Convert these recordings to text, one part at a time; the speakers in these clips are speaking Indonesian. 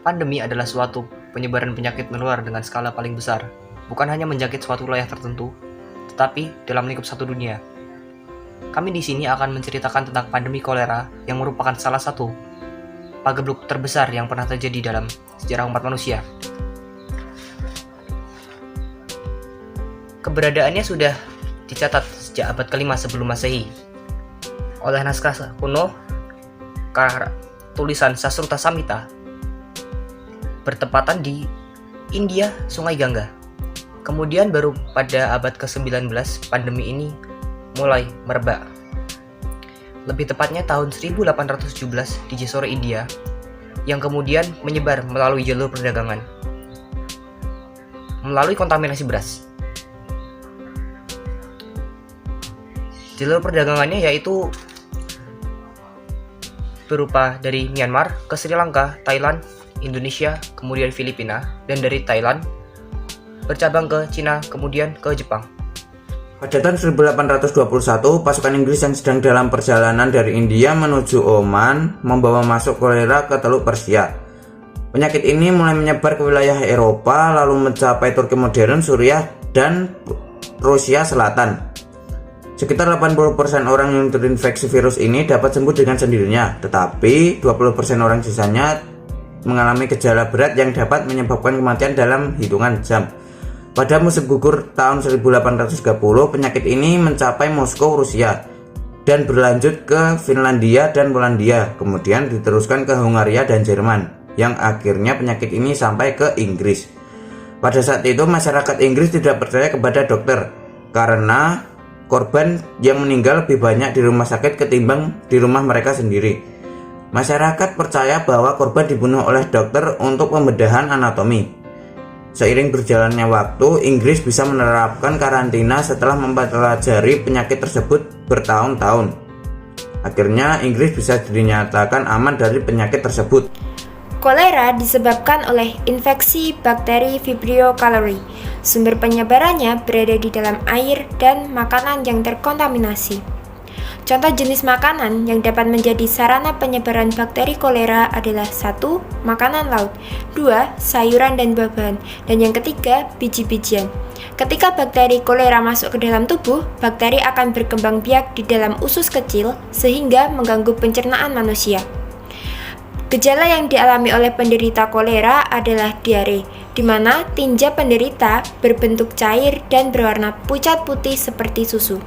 Pandemi adalah suatu penyebaran penyakit menular dengan skala paling besar, bukan hanya menjangkit suatu wilayah tertentu, tetapi dalam lingkup satu dunia. Kami di sini akan menceritakan tentang pandemi kolera yang merupakan salah satu pagebluk terbesar yang pernah terjadi dalam sejarah umat manusia. Keberadaannya sudah dicatat sejak abad ke-5 sebelum Masehi oleh naskah kuno tulisan Sasruta Samhita bertepatan di India, Sungai Gangga. Kemudian baru pada abad ke-19 pandemi ini mulai merebak. Lebih tepatnya tahun 1817 di Jessore, India, yang kemudian menyebar melalui jalur perdagangan, melalui kontaminasi beras. Jalur perdagangannya yaitu berupa dari Myanmar ke Sri Lanka, Thailand, Indonesia, kemudian Filipina, dan dari Thailand bercabang ke Cina, kemudian ke Jepang. Pada tahun 1821, pasukan Inggris yang sedang dalam perjalanan dari India menuju Oman membawa masuk kolera ke Teluk Persia. Penyakit ini mulai menyebar ke wilayah Eropa, lalu mencapai Turki modern, Suriah, dan Rusia Selatan. Sekitar 80% orang yang terinfeksi virus ini dapat sembuh dengan sendirinya, tetapi 20% orang sisanya mengalami gejala berat yang dapat menyebabkan kematian dalam hitungan jam. Pada musim gugur tahun 1830, penyakit ini mencapai Moskow, Rusia, dan berlanjut ke Finlandia dan Polandia, kemudian diteruskan ke Hungaria dan Jerman, yang akhirnya penyakit ini sampai ke Inggris. Pada saat itu masyarakat Inggris tidak percaya kepada dokter, karena korban yang meninggal lebih banyak di rumah sakit ketimbang di rumah mereka sendiri. Masyarakat percaya bahwa korban dibunuh oleh dokter untuk pembedahan anatomi. Seiring berjalannya waktu, Inggris bisa menerapkan karantina setelah mempelajari penyakit tersebut bertahun-tahun. Akhirnya Inggris bisa dinyatakan aman dari penyakit tersebut. Kolera disebabkan oleh infeksi bakteri Vibrio cholerae. Sumber penyebarannya berada di dalam air dan makanan yang terkontaminasi. Contoh jenis makanan yang dapat menjadi sarana penyebaran bakteri kolera adalah 1. Makanan laut, 2. Sayuran dan buah-buahan, dan yang ketiga, biji-bijian. Ketika bakteri kolera masuk ke dalam tubuh, bakteri akan berkembang biak di dalam usus kecil sehingga mengganggu pencernaan manusia. Gejala yang dialami oleh penderita kolera adalah diare, di mana tinja penderita berbentuk cair dan berwarna pucat putih seperti susu.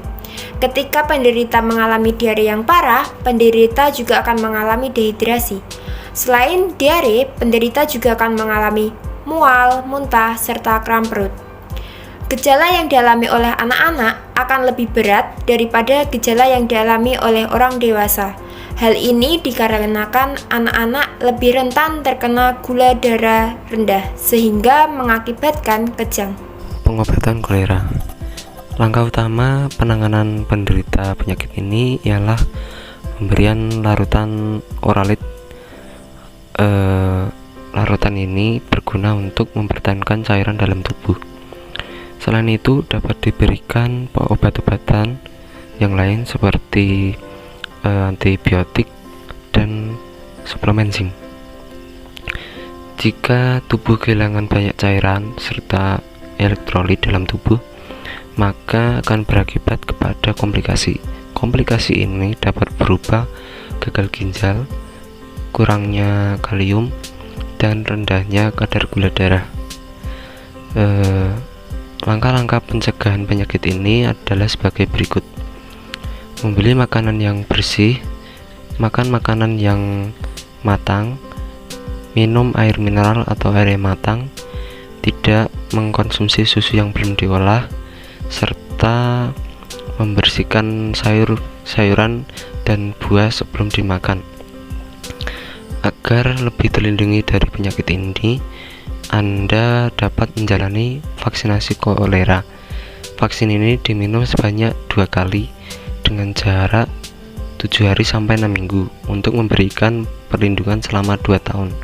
Ketika penderita mengalami diare yang parah, penderita juga akan mengalami dehidrasi. Selain diare, penderita juga akan mengalami mual, muntah, serta kram perut. Gejala yang dialami oleh anak-anak akan lebih berat daripada gejala yang dialami oleh orang dewasa. Hal ini dikarenakan anak-anak lebih rentan terkena gula darah rendah, sehingga mengakibatkan kejang. Pengobatan kolera. Langkah utama penanganan penderita penyakit ini ialah pemberian larutan oralit. Larutan ini berguna untuk mempertahankan cairan dalam tubuh. Selain itu, dapat diberikan obat-obatan yang lain seperti antibiotik dan suplemen zinc. Jika tubuh kehilangan banyak cairan serta elektrolit dalam tubuh, maka akan berakibat kepada komplikasi. Komplikasi ini dapat berupa gagal ginjal, kurangnya kalium, dan rendahnya kadar gula darah. Langkah-langkah pencegahan penyakit ini adalah sebagai berikut: membeli makanan yang bersih, makan makanan yang matang, minum air mineral atau air yang matang, tidak mengkonsumsi susu yang belum diolah, serta membersihkan sayuran dan buah sebelum dimakan. Agar lebih terlindungi dari penyakit ini, Anda dapat menjalani vaksinasi kolera. Vaksin ini diminum sebanyak 2 kali dengan jarak 7 hari sampai 6 minggu untuk memberikan perlindungan selama 2 tahun.